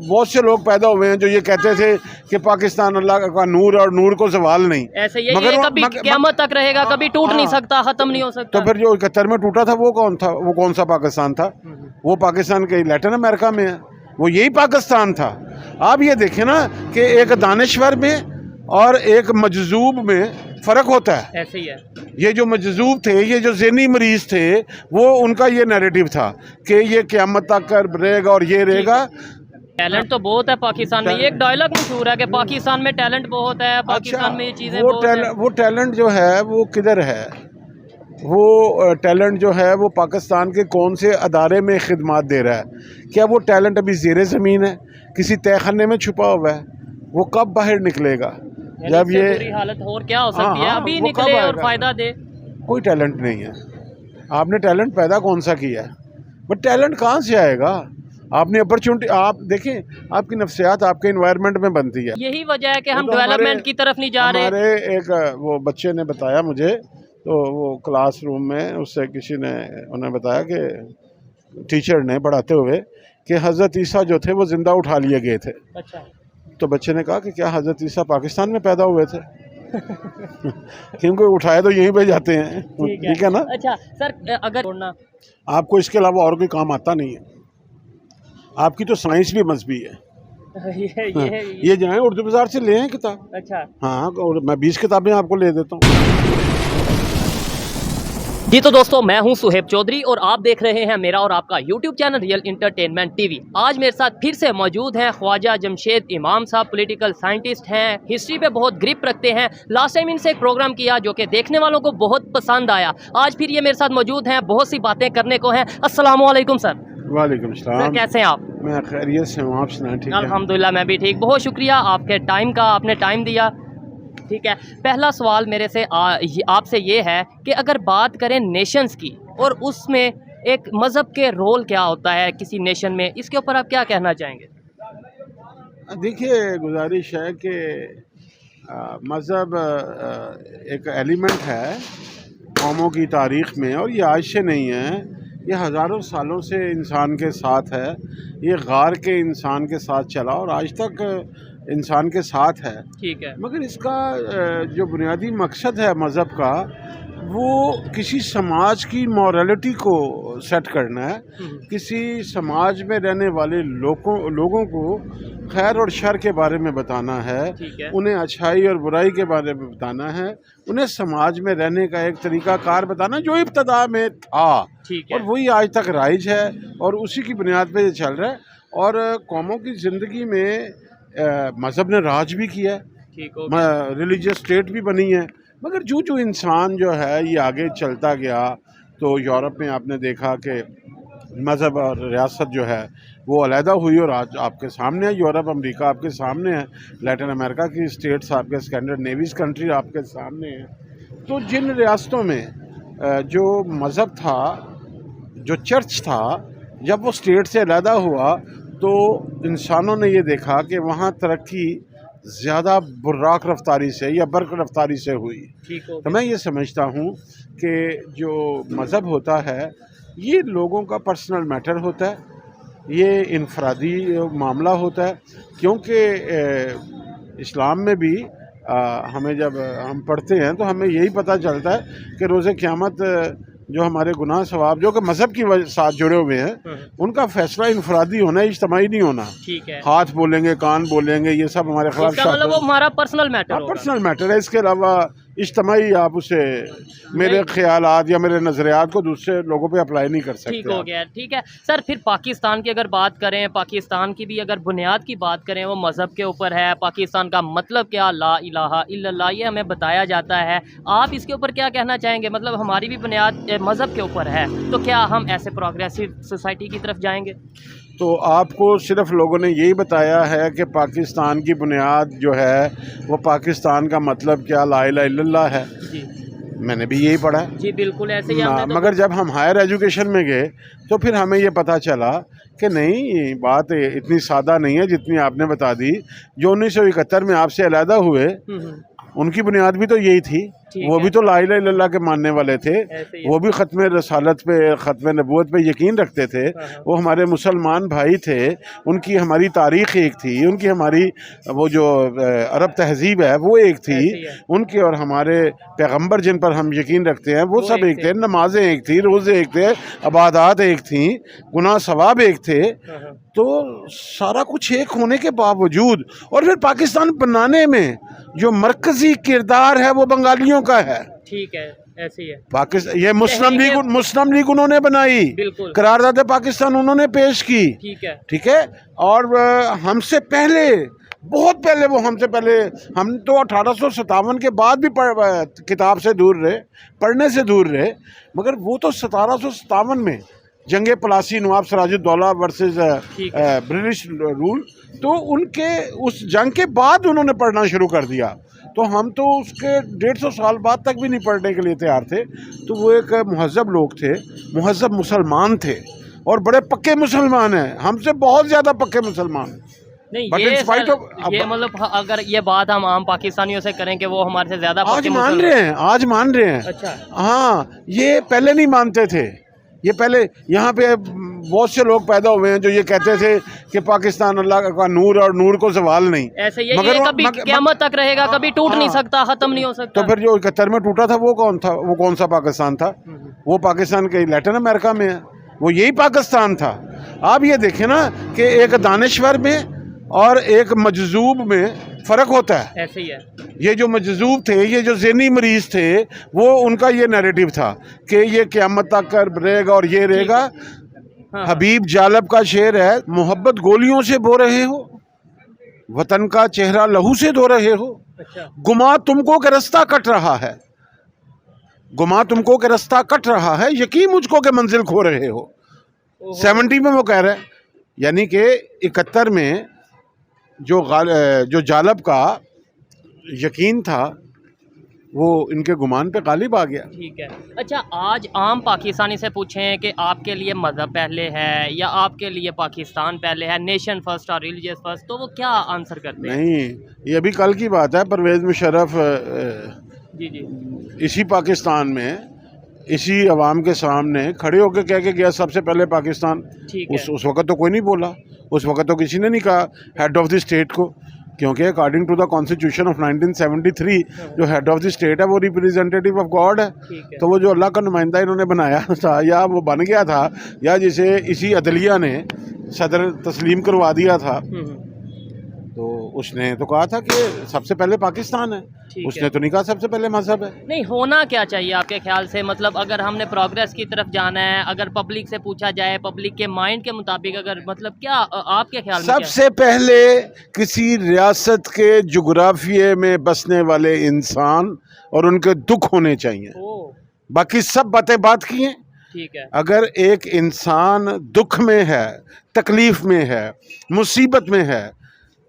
بہت سے لوگ پیدا ہوئے ہیں جو یہ کہتے تھے کہ پاکستان اللہ کا نور اور نور کو زوال نہیں. ایسے یہ کبھی قیامت تک رہے گا, کبھی ٹوٹ نہیں سکتا, ختم نہیں ہو سکتا. تو پھر جو 71 میں ٹوٹا تھا وہ کون تھا؟ وہ کون سا پاکستان تھا؟ وہ پاکستان کے لیٹن امریکہ میں ہے, وہ یہی پاکستان تھا. آپ یہ دیکھیں نا کہ ایک دانشور میں اور ایک مجذوب میں فرق ہوتا ہے. ایسے ہی ہے. یہ جو مجذوب تھے, یہ جو ذہنی مریض تھے, وہ ان کا یہ نیریٹو تھا کہ یہ قیامت تک رہے گا اور یہ رہے گا. ٹیلنٹ تو بہت ہے پاکستان میں. یہ ایک ڈائلاگ مشہور ہے کہ پاکستان میں ٹیلنٹ بہت ہے, پاکستان میں یہ چیزیں بہت ہیں. وہ ٹیلنٹ جو ہے وہ کدھر ہے؟ وہ ٹیلنٹ جو ہے وہ پاکستان کے کون سے ادارے میں خدمات دے رہا ہے؟ کیا وہ ٹیلنٹ ابھی زیر زمین ہے, کسی تہہ خانے میں چھپا ہوا ہے؟ وہ کب باہر نکلے گا؟ جب یہ بری حالت اور کیا ہو سکتی ہے, ابھی نکلے اور فائدہ دے. کوئی ٹیلنٹ نہیں ہے. آپ نے ٹیلنٹ پیدا کون سا کیا ہے؟ بٹ ٹیلنٹ کہاں سے آئے گا؟ آپ نے اپرچونٹی, آپ دیکھیں آپ کی نفسیات آپ کے انوائرمنٹ میں بنتی ہے. یہی وجہ ہے کہ ہم ڈیولپمنٹ کی طرف نہیں جا رہے. ہمارے ایک وہ بچے نے بتایا مجھے, تو وہ کلاس روم میں اس سے کسی نے انہیں بتایا کہ ٹیچر نے پڑھاتے ہوئے کہ حضرت عیسیٰ جو تھے وہ زندہ اٹھا لیے گئے تھے. اچھا. تو بچے نے کہا کہ کیا حضرت عیسیٰ پاکستان میں پیدا ہوئے تھے؟ کیونکہ اٹھائے تو یہیں پہ جاتے ہیں. ٹھیک ہے نا. اچھا سر, اگر آپ کو اس کے علاوہ اور کوئی کام آتا نہیں ہے. آپ کی تو سائنس بھی مذہبی ہے. یہ جائیں اردو بازار سے لے آئیں کتاب. اچھا. ہاں, میں 20 کتابیں آپ کو لے دیتا ہوں. جی تو دوستو, میں ہوں سہیب چودھری اور آپ دیکھ رہے ہیں میرا اور آپ کا YouTube channel real entertainment T V. آج میرے ساتھ پھر سے موجود ہیں خواجہ جمشید امام صاحب, پولیٹیکل سائنٹسٹ ہیں, ہسٹری پہ بہت گرپ رکھتے ہیں. لاسٹ ٹائم ان سے ایک پروگرام کیا جو کہ دیکھنے والوں کو بہت پسند آیا. آج پھر یہ میرے ساتھ موجود ہیں, بہت سی باتیں کرنے کو ہیں. السلام علیکم سر. وعلیکم السلام. کیسے ہیں آپ؟ میں خیریت سے ہوں, آپ سنائیں. ٹھیک ہے الحمدللہ, میں بھی ٹھیک. بہت شکریہ آپ کے ٹائم کا, آپ نے ٹائم دیا. ٹھیک ہے, پہلا سوال میرے سے آپ سے یہ ہے کہ اگر بات کریں نیشنز کی اور اس میں ایک مذہب کے رول کیا ہوتا ہے کسی نیشن میں, اس کے اوپر آپ کیا کہنا چاہیں گے؟ دیکھیے, گزارش ہے کہ مذہب ایک ایلیمنٹ ہے قوموں کی تاریخ میں, اور یہ آج سے نہیں ہے, یہ ہزاروں سالوں سے انسان کے ساتھ ہے. یہ غار کے انسان کے ساتھ چلا اور آج تک انسان کے ساتھ ہے. ٹھیک ہے. مگر اس کا جو بنیادی مقصد ہے مذہب کا, وہ کسی سماج کی مورالٹی کو سیٹ کرنا ہے. کسی سماج میں رہنے والے لوگوں کو خیر اور شر کے بارے میں بتانا ہے, انہیں اچھائی اور برائی کے بارے میں بتانا ہے, انہیں سماج میں رہنے کا ایک طریقہ کار بتانا جو ابتدا میں تھا, اور وہی آج تک رائج ہے, اور اسی کی بنیاد پہ یہ چل رہا ہے. اور قوموں کی زندگی میں مذہب نے راج بھی کیا ہے, ریلیجیس اسٹیٹ بھی بنی ہے. مگر جو انسان جو ہے یہ آگے چلتا گیا, تو یورپ میں آپ نے دیکھا کہ مذہب اور ریاست جو ہے وہ علیحدہ ہوئی, اور آج آپ کے سامنے ہے. یورپ, امریکہ آپ کے سامنے ہے, لیٹن امریکہ کی اسٹیٹس آپ کے اسکینڈینیویز کنٹری آپ کے سامنے ہیں. تو جن ریاستوں میں جو مذہب تھا, جو چرچ تھا, جب وہ اسٹیٹ سے علیحدہ ہوا تو انسانوں نے یہ دیکھا کہ وہاں ترقی زیادہ براق رفتاری سے یا برق رفتاری سے ہوئی. تو میں یہ سمجھتا ہوں کہ جو مذہب ہوتا ہے یہ لوگوں کا پرسنل میٹر ہوتا ہے, یہ انفرادی معاملہ ہوتا ہے. کیونکہ اسلام میں بھی ہمیں جب ہم پڑھتے ہیں تو ہمیں یہی پتہ چلتا ہے کہ روز قیامت جو ہمارے گناہ ثواب جو کہ مذہب کی ساتھ جڑے ہوئے ہیں, ان کا فیصلہ انفرادی ہونا ہے, اجتماعی نہیں ہونا. ہاتھ بولیں گے, کان بولیں گے, یہ سب ہمارے خلاف ہمارا پرسنل میٹر ہے. اس کے علاوہ اجتماعی آپ اسے میرے خیالات یا میرے نظریات کو دوسرے لوگوں پہ اپلائی نہیں کر سکتے. ٹھیک ہو گیا. ٹھیک ہے سر, پھر پاکستان کی اگر بات کریں, پاکستان کی بھی اگر بنیاد کی بات کریں, وہ مذہب کے اوپر ہے. پاکستان کا مطلب کیا, لا الہ الا اللہ, یہ ہمیں بتایا جاتا ہے. آپ اس کے اوپر کیا کہنا چاہیں گے؟ مطلب ہماری بھی بنیاد مذہب کے اوپر ہے, تو کیا ہم ایسے پروگریسو سوسائٹی کی طرف جائیں گے؟ تو آپ کو صرف لوگوں نے یہی بتایا ہے کہ پاکستان کی بنیاد جو ہے وہ پاکستان کا مطلب کیا لا الہ الا اللہ ہے. جی میں نے بھی یہی پڑھا. جی بالکل ایسے ہی. مگر جب ہم ہائر ایجوکیشن میں گئے تو پھر ہمیں یہ پتہ چلا کہ نہیں, بات اتنی سادہ نہیں ہے جتنی آپ نے بتا دی. جو 1971 میں آپ سے علیحدہ ہوئے, ان کی بنیاد بھی تو یہی تھی، وہ بھی تو لا الہ الا اللہ کے ماننے والے تھے، وہ بھی ختم رسالت پہ، ختم نبوت پہ یقین رکھتے تھے، وہ ہمارے مسلمان بھائی تھے، ان کی ہماری تاریخ ایک تھی، ان کی ہماری وہ جو عرب تہذیب ہے وہ ایک تھی، ان کے اور ہمارے پیغمبر جن پر ہم یقین رکھتے ہیں وہ سب ایک تھے، نمازیں ایک تھی، روزے ایک تھے، عبادات ایک تھیں، گناہ ثواب ایک تھے، تو سارا کچھ ایک ہونے کے باوجود اور پھر پاکستان بنانے میں جو مرکزی کردار ہے وہ بنگالیوں کا ہے۔ ٹھیک ہے، ایسے ہی ہے پاکستان یہ مسلم لیگ انہوں نے بنائی، بالکل قرارداد پاکستان انہوں نے پیش کی، ٹھیک ہے، اور ہم سے پہلے، بہت پہلے، وہ ہم سے پہلے، ہم تو 1857 کے بعد بھی کتاب سے دور رہے، پڑھنے سے دور رہے، مگر وہ تو 1757 میں جنگ پلاسی نواب سراج الدولہ ورسز برٹش رول، تو ان کے اس جنگ کے بعد انہوں نے پڑھنا شروع کر دیا، تو ہم تو اس کے 150 سال بعد تک بھی نہیں پڑھنے کے لیے تیار تھے۔ تو وہ ایک مہذب لوگ تھے، مہذب مسلمان تھے، اور بڑے پکے مسلمان ہیں، ہم سے بہت زیادہ پکے مسلمان۔ نہیں یہ مطلب اگر یہ بات ہم عام پاکستانیوں سے کریں کہ وہ ہمارے سے زیادہ آج مان رہے ہیں، آج مان رہے ہیں، ہاں، یہ پہلے نہیں مانتے تھے، یہ پہلے یہاں پہ بہت سے لوگ پیدا ہوئے ہیں جو یہ کہتے تھے کہ پاکستان اللہ کا نور اور نور کو زوال نہیں، ایسے یہ کبھی قیامت تک رہے گا، کبھی ٹوٹ نہیں سکتا، ختم نہیں ہو سکتا۔ تو پھر جو 71 میں ٹوٹا تھا وہ کون تھا؟ وہ کون سا پاکستان تھا؟ وہ پاکستان کے لیٹن امریکہ میں ہے، وہ یہی پاکستان تھا۔ آپ یہ دیکھیں نا کہ ایک دانشور میں اور ایک مجذوب میں فرق ہوتا ہے۔ ایسے ہی ہے، یہ جو مجذوب تھے، یہ جو ذہنی مریض تھے، وہ ان کا یہ نیریٹو تھا کہ یہ قیامت تک رہے گا اور یہ رہے گا۔ حبیب جالب کا شعر ہے، محبت گولیوں سے بو رہے ہو، وطن کا چہرہ لہو سے دھو رہے ہو، گما تم کو کہ رستہ کٹ رہا ہے، گما تم کو کہ رستہ کٹ رہا ہے، یقین مجھ کو کہ منزل کھو رہے ہو۔ 70 میں وہ کہہ رہے ہیں، یعنی کہ 71 میں جو جالب کا یقین تھا وہ ان کے گمان پہ غالب آ گیا۔ ٹھیک ہے، اچھا آج عام پاکستانی سے پوچھیں کہ آپ کے لیے مذہب پہلے ہے یا آپ کے لیے پاکستان پہلے ہے، نیشن فرسٹ اور ریلیجیس فرسٹ، تو وہ کیا آنسر کرتے ہیں؟ نہیں، یہ ابھی کل کی بات ہے، پرویز مشرف جی اسی پاکستان میں اسی عوام کے سامنے کھڑے ہو کے کہہ کے گیا سب سے پہلے پاکستان۔ اس وقت تو کوئی نہیں بولا، اس وقت تو کسی نے نہیں کہا ہیڈ آف دی اسٹیٹ کو، کیونکہ according to the constitution of 1973 جو ہیڈ آف دی اسٹیٹ ہے وہ ریپریزنٹیٹیو آف گاڈ ہے، تو وہ جو اللہ کا نمائندہ انہوں نے بنایا تھا یا وہ بن گیا تھا یا جسے اسی عدلیہ نے صدر تسلیم کروا دیا تھا، تو اس نے تو کہا تھا کہ سب سے پہلے پاکستان ہے، اس نے تو نہیں کہا سب سے پہلے مذہب ہے۔ نہیں، ہونا کیا چاہیے آپ کے خیال سے؟ مطلب اگر ہم نے پروگریس کی طرف جانا ہے، اگر پبلک سے پوچھا جائے، پبلک کے مائنڈ کے مطابق، اگر مطلب کیا آپ کے خیال میں سب سے پہلے کسی ریاست کے جغرافیے میں بسنے والے انسان اور ان کے دکھ ہونے چاہیے، باقی سب باتیں بات کی ہیں۔ ٹھیک ہے، اگر ایک انسان دکھ میں ہے، تکلیف میں ہے، مصیبت میں ہے،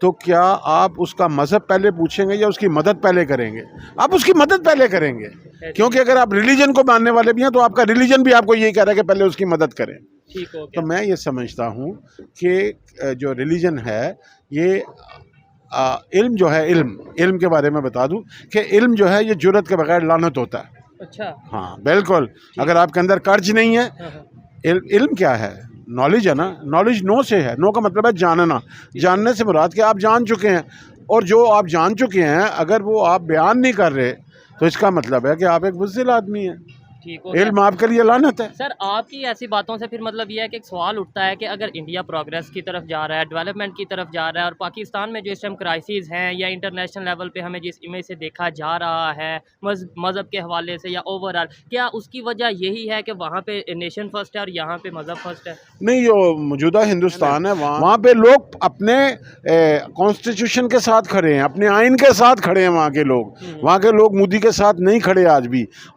تو کیا آپ اس کا مذہب پہلے پوچھیں گے یا اس کی مدد پہلے کریں گے؟ آپ اس کی مدد پہلے کریں گے، کیونکہ اگر آپ ریلیجن کو ماننے والے بھی ہیں تو آپ کا ریلیجن بھی آپ کو یہی کہہ رہا ہے کہ پہلے اس کی مدد کریں۔ تو میں یہ سمجھتا ہوں کہ جو ریلیجن ہے، یہ علم جو ہے، علم کے بارے میں بتا دوں کہ علم جو ہے یہ جرأت کے بغیر لعنت ہوتا ہے۔ اچھا، ہاں بالکل، اگر آپ کے اندر کرج نہیں ہے، علم کیا ہے؟ نالج ہے نا، نالج نو سے ہے، نو کا مطلب ہے جاننا، جاننے سے مراد کہ آپ جان چکے ہیں، اور جو آپ جان چکے ہیں اگر وہ آپ بیان نہیں کر رہے تو اس کا مطلب ہے کہ آپ ایک بزدل آدمی ہیں، علم آپ کے لیے لعنت ہے۔ سر آپ کی ایسی باتوں سے پھر مطلب یہ ہے کہ ایک سوال اٹھتا ہے کہ اگر انڈیا پروگریس کی طرف جا رہا ہے، ڈیولپمنٹ کی طرف جا رہا ہے، اور پاکستان میں جو اس ٹائم کرائسز ہیں یا انٹرنیشنل لیول پہ ہمیں جس امیج سے دیکھا جا رہا ہے مذہب کے حوالے سے یا اوور آل، کیا اس کی وجہ یہی ہے کہ وہاں پہ نیشن فرسٹ ہے اور یہاں پہ مذہب فرسٹ ہے؟ نہیں، جو موجودہ ہندوستان ہے وہاں پہ لوگ اپنے کانسٹیٹیوشن کے ساتھ کھڑے ہیں، اپنے آئین کے ساتھ کھڑے ہیں، وہاں کے لوگ مودی کے ساتھ نہیں کھڑے آج بھی،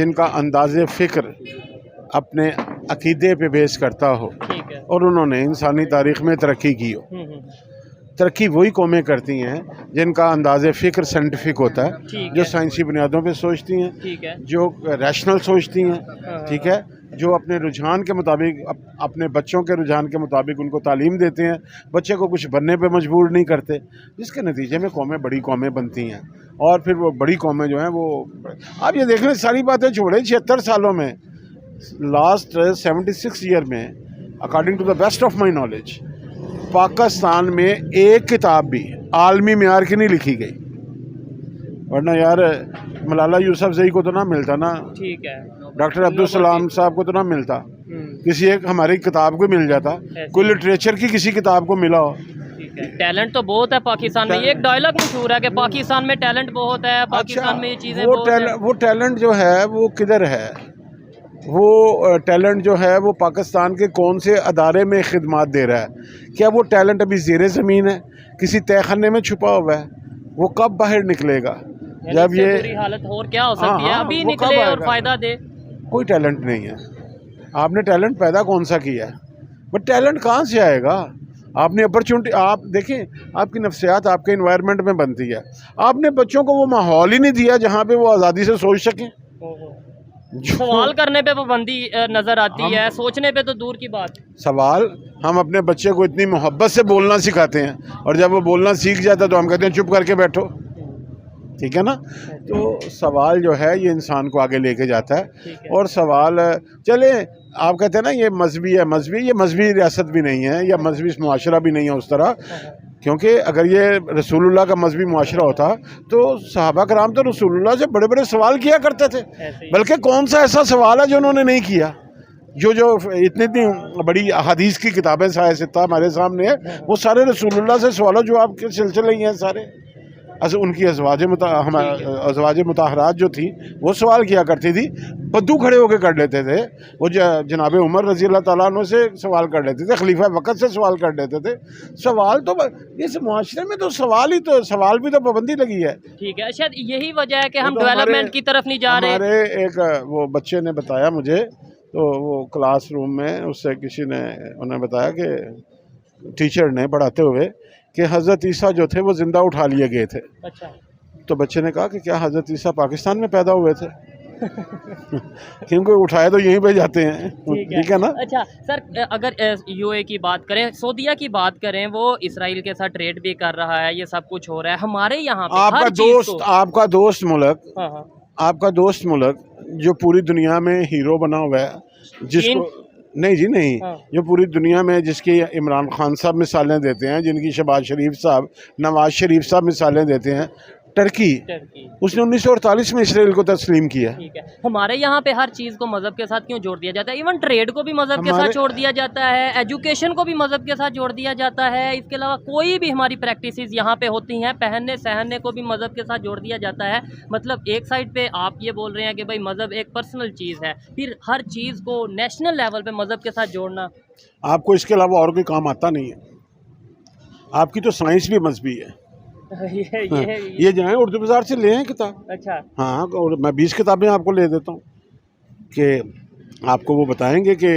جن کا انداز فکر اپنے عقیدے پہ بیس کرتا ہو ٹھیک ہے. اور انہوں نے انسانی تاریخ میں ترقی کی ہو. ترقی وہی قومیں کرتی ہیں جن کا انداز فکر سائنٹیفک ہوتا ہے, جو سائنسی بنیادوں پہ سوچتی ہیں, ٹھیک ہے. جو ریشنل سوچتی ہیں, ٹھیک ہے, جو اپنے رجحان کے مطابق اپنے بچوں کے رجحان کے مطابق ان کو تعلیم دیتے ہیں, بچے کو کچھ بننے پہ مجبور نہیں کرتے, جس کے نتیجے میں قومیں بڑی قومیں بنتی ہیں. اور پھر وہ بڑی قومیں جو ہیں وہ آپ یہ دیکھ لیں, ساری باتیں چھوڑیں, 76 سالوں میں لاسٹ 76 ایئر میں according to the best of my knowledge Pakistan میں ایک کتاب بھی عالمی معیار کی نہیں لکھی گئی. ورنہ یار ملالہ یوسف زئی کو تو نہ ملتا نا, ٹھیک ہے, ڈاکٹر عبدالسلام صاحب کو تو نہ ملتا, کسی ایک ہماری کتاب کو مل جاتا, کوئی لٹریچر کی کسی کتاب کو ملا ہو. ٹیلنٹ تو بہت ہے پاکستان میں. یہ ایک ڈائلاگ مشہور ہے کہ پاکستان میں ٹیلنٹ بہت ہے, پاکستان میں یہ چیزیں بہت ہیں. وہ ٹیلنٹ جو ہے وہ کدھر ہے؟ وہ ٹیلنٹ جو ہے وہ پاکستان کے کون سے ادارے میں خدمات دے رہا ہے؟ کیا وہ ٹیلنٹ ابھی زیر زمین ہے, کسی تہہ خانے میں چھپا ہوا ہے؟ وہ کب باہر نکلے گا؟ جب یہ بری حالت اور کیا ہو سکتی ہے, ابھی نکلے اور فائدہ دے. کوئی ٹیلنٹ نہیں ہے. آپ نے ٹیلنٹ پیدا کون سا کیا ہے؟ بٹ ٹیلنٹ کہاں سے آئے گا؟ آپ نے اپرچونٹی, آپ دیکھیں آپ کی نفسیات آپ کے انوائرمنٹ میں بنتی ہے. آپ نے بچوں کو وہ ماحول ہی نہیں دیا جہاں پہ وہ آزادی سے سوچ سکیں. سوال کرنے پہ پابندی نظر آتی ہے, سوچنے پہ تو دور کی بات. سوال ہم اپنے بچے کو اتنی محبت سے بولنا سکھاتے ہیں, اور جب وہ بولنا سیکھ جاتا ہے تو ہم کہتے ہیں چپ کر کے بیٹھو, ٹھیک ہے نا. تو سوال جو ہے یہ انسان کو آگے لے کے جاتا ہے. اور سوال چلے آپ کہتے ہیں نا یہ مذہبی ہے, یہ مذہبی ریاست بھی نہیں ہے, یا مذہبی معاشرہ بھی نہیں ہے اس طرح, کیونکہ اگر یہ رسول اللہ کا مذہبی معاشرہ ہوتا تو صحابہ کرام تو رسول اللہ سے بڑے بڑے سوال کیا کرتے تھے. بلکہ کون سا ایسا سوال ہے جو انہوں نے نہیں کیا؟ جو اتنی بڑی احادیث کی کتابیں سایہ ستہ ہمارے سامنے ہے, وہ سارے رسول اللہ سے سوال و جواب کے سلسلے ہی ہیں سارے. ان کی ازواج مطہرات جو تھی وہ سوال کیا کرتی تھی, بدو کھڑے ہو کے کر لیتے تھے. وہ جناب عمر رضی اللہ تعالیٰ عنہ سے سوال کر لیتے تھے, خلیفہ وقت سے سوال کر لیتے تھے. سوال تو اس معاشرے میں تو سوال بھی تو پابندی لگی ہے. ٹھیک ہے, شاید یہی وجہ ہے کہ ہم ڈیولپمنٹ کی طرف نہیں جا رہے. ہمارے ایک وہ بچے نے بتایا مجھے, تو وہ کلاس روم میں اس سے کسی نے انہیں بتایا کہ ٹیچر نے پڑھاتے ہوئے کہ حضرت عیسیٰ جو تھے وہ زندہ اٹھا لیے گئے تھے. اچھا. تو بچے نے کہا کہ کیا حضرت عیسیٰ پاکستان میں پیدا ہوئے تھے؟ کیونکہ اٹھائے تو یہیں پہ جاتے ہیں, ٹھیک ہے نا. اچھا سر, اگر یو اے کی بات کریں, سعودیہ کی بات کریں, وہ اسرائیل کے ساتھ ٹریڈ بھی کر رہا ہے, یہ سب کچھ ہو رہا ہے. ہمارے یہاں پہ آپ کا دوست ملک جو پوری دنیا میں ہیرو بنا ہوا ہے, جس کو نہیں جو پوری دنیا میں جس کی عمران خان صاحب مثالیں دیتے ہیں, جن کی شہباز شریف صاحب, نواز شریف صاحب مثالیں دیتے ہیں, ٹرکی, اس نے 1948 میں اسرائیل کو تسلیم کیا. ٹھیک ہے, ہمارے یہاں پہ ہر چیز کو مذہب کے ساتھ کیوں جوڑ دیا جاتا ہے؟ ایون ٹریڈ کو بھی مذہب کے ساتھ جوڑ دیا جاتا ہے, ایجوکیشن کو بھی مذہب کے ساتھ جوڑ دیا جاتا ہے. اس کے علاوہ کوئی بھی ہماری پریکٹسز یہاں پہ ہوتی ہیں, پہننے سہننے کو بھی مذہب کے ساتھ جوڑ دیا جاتا ہے. مطلب ایک سائڈ پہ آپ یہ بول رہے ہیں کہ بھائی مذہب ایک پرسنل چیز ہے, پھر ہر چیز کو نیشنل لیول پہ مذہب کے ساتھ جوڑنا. آپ کو اس کے علاوہ اور کوئی کام آتا نہیں ہے. آپ کی تو سائنس بھی مذہبی ہے. یہ جائیں اردو بازار سے لے آئیں کتاب. اچھا. ہاں, اور میں 20 کتابیں آپ کو لے دیتا ہوں کہ آپ کو وہ بتائیں گے کہ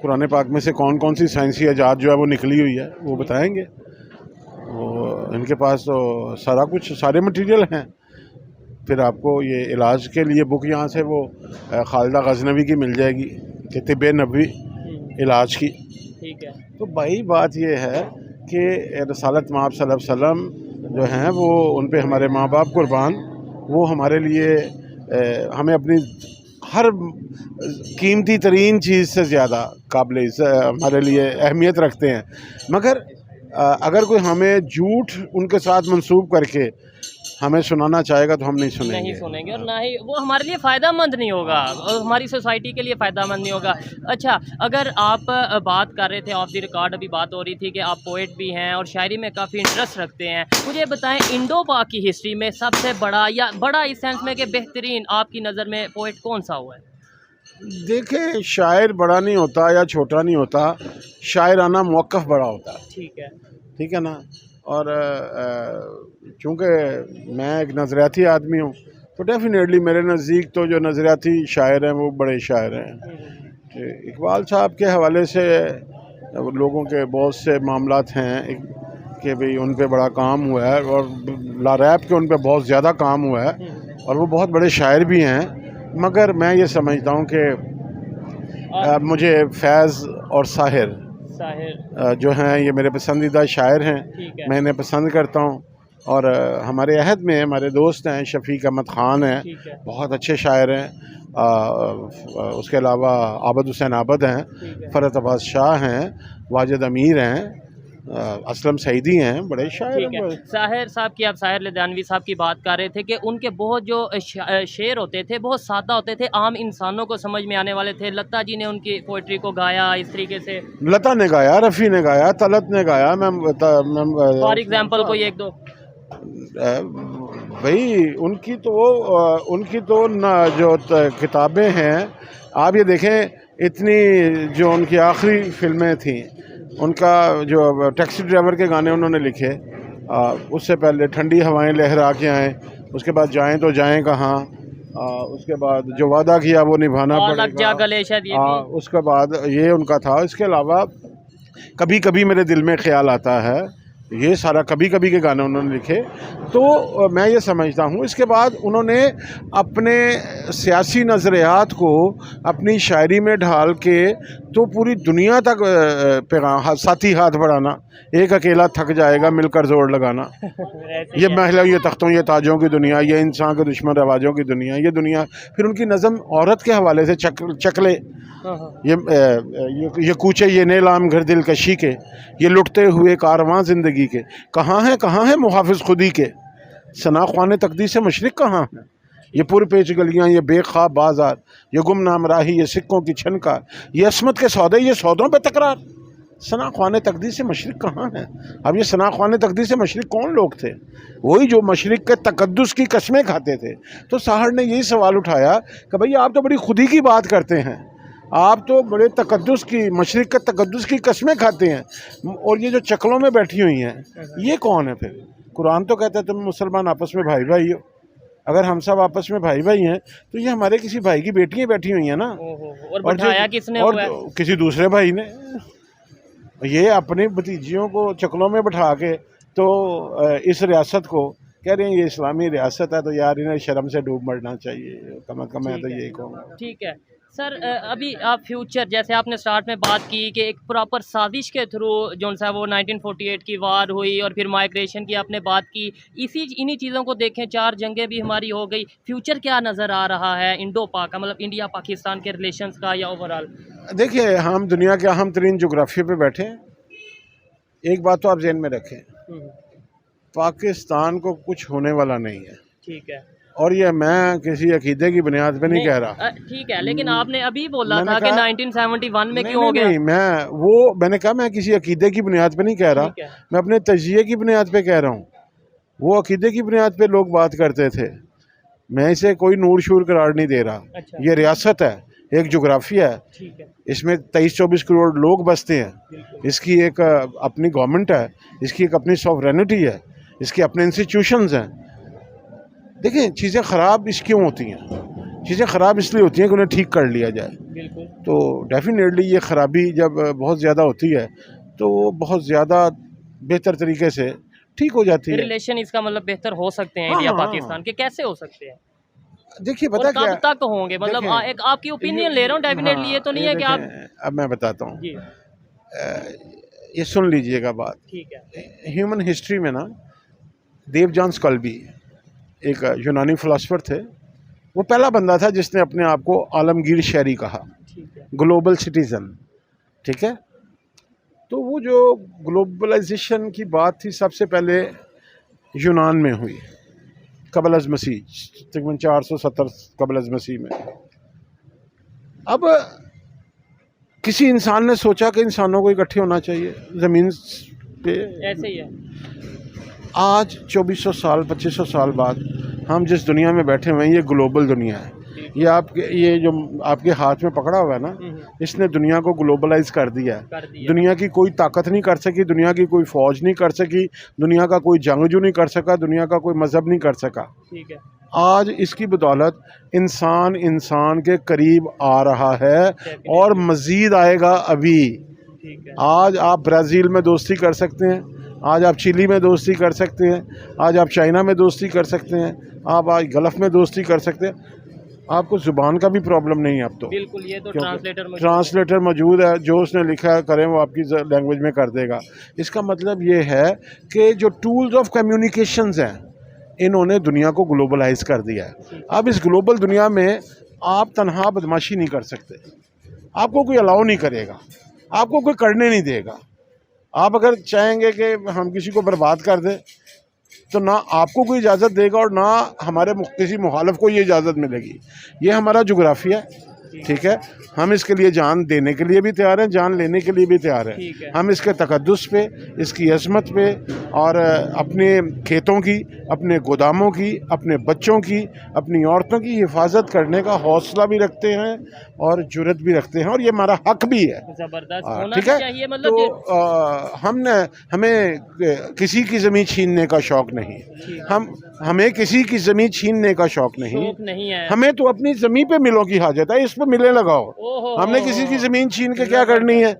قرآن پاک میں سے کون کون سی سائنسی ایجاد جو ہے وہ نکلی ہوئی ہے, وہ بتائیں گے. ان کے پاس تو سارا کچھ, سارے مٹیریل ہیں. پھر آپ کو یہ علاج کے لیے بک یہاں سے وہ خالدہ غزنوی کی مل جائے گی کہ طب نبوی علاج کی. ٹھیک ہے. تو بھائی بات یہ ہے کہ رسالت مآب صلی اللہ علیہ وسلم جو ہیں وہ ان پہ ہمارے ماں باپ قربان, وہ ہمارے لیے ہمیں اپنی ہر قیمتی ترین چیز سے زیادہ قابل ہمارے لیے اہمیت رکھتے ہیں. مگر اگر کوئی ہمیں جھوٹ ان کے ساتھ منسوب کر کے ہمیں سنانا چاہے گا تو ہم نہیں سنیں گے, اور نہ ہی وہ ہمارے لیے فائدہ مند نہیں ہوگا, اور ہماری سوسائٹی کے لیے فائدہ مند نہیں ہوگا. اچھا, اگر آپ بات کر رہے تھے آف دی ریکارڈ, ابھی بات ہو رہی تھی کہ آپ پوئٹ بھی ہیں اور شاعری میں کافی انٹرسٹ رکھتے ہیں, مجھے بتائیں انڈو پاک کی ہسٹری میں سب سے بڑا, یا بڑا اس سینس میں کہ بہترین آپ کی نظر میں پوئٹ کون سا ہوا ہے؟ دیکھیں, شاعر بڑا نہیں ہوتا یا چھوٹا نہیں ہوتا, شاعرانہ موقف بڑا ہوتا ہے. ٹھیک ہے نا. اور چونکہ میں ایک نظریاتی آدمی ہوں تو ڈیفینیٹلی میرے نزدیک تو جو نظریاتی شاعر ہیں وہ بڑے شاعر ہیں. اقبال صاحب کے حوالے سے لوگوں کے بہت سے معاملات ہیں کہ بھئی ان پہ بڑا کام ہوا ہے اور لا ریب کے ان پہ بہت زیادہ کام ہوا ہے اور وہ بہت بڑے شاعر بھی ہیں. مگر میں یہ سمجھتا ہوں کہ مجھے فیض اور ساحر جو ہیں یہ میرے پسندیدہ شاعر ہیں. میں انہیں پسند کرتا ہوں. اور ہمارے عہد میں ہمارے دوست ہیں شفیق احمد خان ہیں, بہت اچھے شاعر ہیں. اس کے علاوہ عابد حسین عابد ہیں, فرحت عباس شاہ ہیں, واجد امیر ہیں, اسلم سعیدی ہیں, بڑے شاعر ہیں. ساحر صاحب کی, آپ ساحر لدھیانوی صاحب کی بات کر رہے تھے کہ ان کے بہت جو شعر ہوتے تھے بہت سادہ ہوتے تھے, عام انسانوں کو سمجھ میں آنے والے تھے. لتا جی نے ان کی پوئٹری کو گایا اس طریقے سے, لتا نے گایا, رفیع نے گایا, طلعت نے گایا. فار ایگزامپل کوئی ایک دو بھائی ان کی تو جو کتابیں ہیں, آپ یہ دیکھیں اتنی جو ان کی آخری فلمیں تھیں, ان کا جو ٹیکسی ڈرائیور کے گانے انہوں نے لکھے, اس سے پہلے ٹھنڈی ہوائیں لہرا کے آئیں, اس کے بعد جائیں تو جائیں کہاں, اس کے بعد جو وعدہ کیا وہ نبھانا پڑے گا, اس کے بعد یہ ان کا تھا. اس کے علاوہ کبھی کبھی میرے دل میں خیال آتا ہے, یہ سارا کبھی کبھی کے گانے انہوں نے لکھے. تو میں یہ سمجھتا ہوں اس کے بعد انہوں نے اپنے سیاسی نظریات کو اپنی شاعری میں ڈھال کے تو پوری دنیا تک پیغام, ساتھی ہاتھ بڑھانا, ایک اکیلا تھک جائے گا مل کر زور لگانا, یہ محلوں یہ تختوں یہ تاجوں کی دنیا, یہ انسان کے دشمن رواجوں کی دنیا, یہ دنیا. پھر ان کی نظم عورت کے حوالے سے چکلے, یہ کوچے یہ نیلام گھر دل کشی کے, یہ لٹتے ہوئے کارواں زندگی کے, کہاں ہیں محافظ خودی کے, ثنا خوان تقدیر سے مشرق کہاں ہیں, یہ پر پیچ گلیاں یہ بے خواب بازار, یہ گمنام راہی یہ سکوں کی چھنکار, یہ عصمت کے سودے یہ سودوں پہ تکرار. ثنا خوان تقدیر سے مشرق کہاں ہیں؟ اب یہ ثنا خوان تقدیر سے مشرق کون لوگ تھے؟ وہی جو مشرق کے تقدس کی قسمیں کھاتے تھے. تو ساحر نے یہی سوال اٹھایا کہ بھئی آپ تو بڑی خودی کی بات کرتے ہیں, آپ تو بڑے تقدس کی, مشرق کے تقدس کی قسمیں کھاتے ہیں, اور یہ جو چکلوں میں بیٹھی ہوئی ہیں یہ کون ہے؟ پھر قرآن تو کہتا ہے تم مسلمان آپس میں بھائی بھائی ہو. اگر ہم سب آپس میں بھائی بھائی ہیں تو یہ ہمارے کسی بھائی کی بیٹیاں بیٹھی ہوئی ہیں نا, اور کسی دوسرے بھائی نے یہ اپنی بھتیجیوں کو چکلوں میں بٹھا کے تو اس ریاست کو کہہ رہے ہیں یہ اسلامی ریاست ہے, تو یار انہیں شرم سے ڈوب مرنا چاہیے کم از کم. میں تو یہی کہوں گا. ٹھیک ہے سر, ابھی آپ فیوچر جیسے آپ نے سٹارٹ میں بات کی کہ ایک پراپر سازش کے تھرو جو سا وہ 1948 کی وار ہوئی اور پھر مائیگریشن کی آپ نے بات کی, انہی چیزوں کو دیکھیں, 4 جنگیں بھی ہماری ہو گئی. فیوچر کیا نظر آ رہا ہے انڈو پاک کا, مطلب انڈیا پاکستان کے ریلیشنز کا, یا اوورال؟ دیکھیے ہم دنیا کے اہم ترین جغرافیے پہ بیٹھے ہیں. ایک بات تو آپ ذہن میں رکھیں, پاکستان کو کچھ ہونے والا نہیں ہے. ٹھیک ہے, اور یہ میں کسی عقیدے کی بنیاد پہ نہیں کہہ رہا. ٹھیک ہے, لیکن آپ نے ابھی بولا تھا کہ 1971 میں کیوں ہو گیا. نہیں, میں نے کہا میں کسی عقیدے کی بنیاد پہ نہیں کہہ رہا, میں اپنے تجزیے کی بنیاد پہ کہہ رہا ہوں. وہ عقیدے کی بنیاد پہ لوگ بات کرتے تھے, میں اسے کوئی نور شور قرار نہیں دے رہا. یہ ریاست ہے, ایک جغرافیہ ہے, اس میں 23-24 کروڑ لوگ بستے ہیں, اس کی ایک اپنی گورنمنٹ ہے, اس کی ایک اپنی سوورینٹی ہے, اس کے اپنے انسٹیٹیوشنز ہیں. دیکھیں چیزیں خراب اس کیوں ہوتی ہیں, چیزیں خراب اس لیے ہوتی ہیں کہ انہیں ٹھیک کر لیا جائے. تو ڈیفینیٹلی یہ خرابی جب بہت زیادہ ہوتی ہے تو وہ بہت زیادہ بہتر طریقے سے ٹھیک ہو جاتی ہے. ریلیشن اس کا مطلب بہتر ہو سکتے ہیں انڈیا پاکستان کے, کیسے ہو سکتے ہیں؟ دیکھیے پتہ کیا, کب تک ہوں گے, مطلب ایک آپ کی اوپینین لے رہا ہوں, ڈیفینیٹلی یہ تو نہیں ہے کہ آپ. اب میں بتاتا ہوں, یہ سن لیجئے گا بات. ٹھیک ہے, ہیومن ہسٹری میں نا دیو جان اسکلبی ایک یونانی فلاسفر تھے, وہ پہلا بندہ تھا جس نے اپنے آپ کو عالمگیر شہری کہا, گلوبل سٹیزن. ٹھیک ہے, تو وہ جو گلوبلائزیشن کی بات تھی سب سے پہلے یونان میں ہوئی قبل از مسیح, تقریباً 470 قبل از مسیح میں. اب کسی انسان نے سوچا کہ انسانوں کو اکٹھے ہونا چاہیے زمین پہ. ایسے ہی ہے. آج 2400 سال 2500 سال بعد ہم جس دنیا میں بیٹھے ہوئے ہیں یہ گلوبل دنیا ہے. یہ جو آپ کے ہاتھ میں پکڑا ہوا ہے نا, اس نے دنیا کو گلوبلائز کر دیا ہے. دنیا کی کوئی طاقت نہیں کر سکی, دنیا کی کوئی فوج نہیں کر سکی, دنیا کا کوئی جنگجو نہیں کر سکا, دنیا کا کوئی مذہب نہیں کر سکا. آج اس کی بدولت انسان کے قریب آ رہا ہے اور مزید آئے گا ابھی. آج آپ برازیل میں دوستی کر سکتے ہیں, آج آپ چلی میں دوستی کر سکتے ہیں, آج آپ چائنا میں دوستی کر سکتے ہیں, آپ آج گلف میں دوستی کر سکتے ہیں. آپ کو زبان کا بھی پرابلم نہیں ہے اب تو, بالکل. یہ تو ٹرانسلیٹر موجود ہے, جو اس نے لکھا ہے کریں وہ آپ کی لینگویج میں کر دے گا. اس کا مطلب یہ ہے کہ جو ٹولز آف کمیونیکیشنز ہیں انہوں نے دنیا کو گلوبلائز کر دیا ہے. اب اس گلوبل دنیا میں آپ تنہا بدماشی نہیں کر سکتے, آپ کو کوئی الاؤ نہیں کرے گا, آپ کو کوئی کرنے نہیں دے گا. آپ اگر چاہیں گے کہ ہم کسی کو برباد کر دیں تو نہ آپ کو کوئی اجازت دے گا اور نہ ہمارے کسی مخالف کو یہ اجازت ملے گی. یہ ہمارا جغرافیہ ہے, ٹھیک ہے. ہم اس کے لیے جان دینے کے لیے بھی تیار ہیں, جان لینے کے لیے بھی تیار ہیں. ہم اس کے تقدس پہ, اس کی عظمت پہ اور اپنے کھیتوں کی, اپنے گوداموں کی, اپنے بچوں کی, اپنی عورتوں کی حفاظت کرنے کا حوصلہ بھی رکھتے ہیں اور جرت بھی رکھتے ہیں, اور یہ ہمارا حق بھی ہے. زبردست. ٹھیک ہے. تو ہمیں کسی کی زمین چھیننے کا شوق نہیں, ہمیں کسی کی زمین چھیننے کا شوق نہیں ہے. ہمیں تو اپنی زمین پہ ملوں کی حاجت ہے, اس پہ ملے لگاؤ. ہم نے کسی کی زمین چھین کے کیا کرنی ہے؟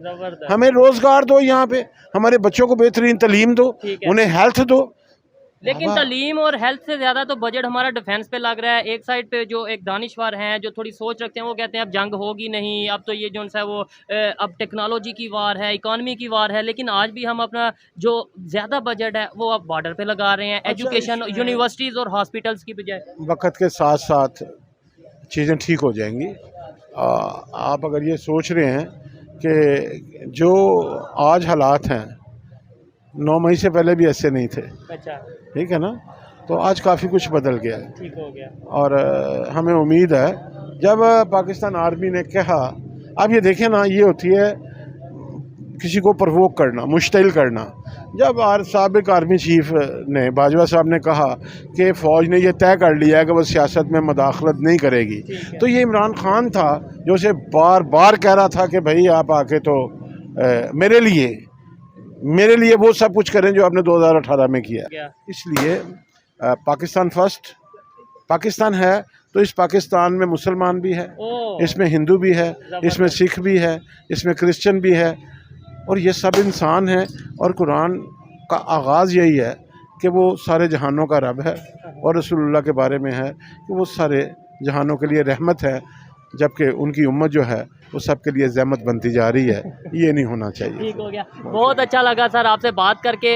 ہمیں روزگار دو, یہاں پہ ہمارے بچوں کو بہترین تعلیم دو, انہیں ہیلتھ دو. لیکن تعلیم اور ہیلتھ سے زیادہ تو بجٹ ہمارا ڈیفینس پہ لگ رہا ہے. ایک سائڈ پہ جو ایک دانشور ہیں جو تھوڑی سوچ رکھتے ہیں وہ کہتے ہیں اب جنگ ہوگی نہیں, اب تو یہ جو ہے وہ اب ٹیکنالوجی کی وار ہے, اکانومی کی وار ہے. لیکن آج بھی ہم اپنا جو زیادہ بجٹ ہے وہ اب بارڈر پہ لگا رہے ہیں, ایجوکیشن, یونیورسٹیز اور ہاسپٹلس کی بجائے. وقت کے ساتھ ساتھ چیزیں ٹھیک ہو جائیں گی. آپ اگر یہ سوچ رہے ہیں کہ جو آج حالات ہیں 9 مئی سے پہلے بھی ایسے نہیں تھے, اچھا ٹھیک ہے نا, تو آج کافی کچھ بدل گیا ہے, ٹھیک ہو گیا. اور ہمیں امید ہے جب پاکستان آرمی نے کہا, اب یہ دیکھیں نا, یہ ہوتی ہے کسی کو پرووک کرنا, مشتعل کرنا. جب سابق آرمی چیف نے, باجوہ صاحب نے کہا کہ فوج نے یہ طے کر لیا ہے کہ وہ سیاست میں مداخلت نہیں کرے گی, تو یہ عمران خان تھا جو اسے بار بار کہہ رہا تھا کہ بھائی آپ آ کے تو میرے لیے وہ سب کچھ کریں جو آپ نے 2018 میں کیا. اس لیے پاکستان فرسٹ. پاکستان ہے تو اس پاکستان میں مسلمان بھی ہے, اس میں ہندو بھی ہے, اس میں سکھ بھی ہے, اس میں کرسچن بھی ہے, اور یہ سب انسان ہیں. اور قرآن کا آغاز یہی ہے کہ وہ سارے جہانوں کا رب ہے, اور رسول اللہ کے بارے میں ہے کہ وہ سارے جہانوں کے لیے رحمت ہے, جبکہ ان کی امت جو ہے وہ سب کے لیے زحمت بنتی جا رہی ہے. یہ نہیں ہونا چاہیے. ٹھیک ہو گیا. بہت اچھا لگا سر آپ سے بات کر کے.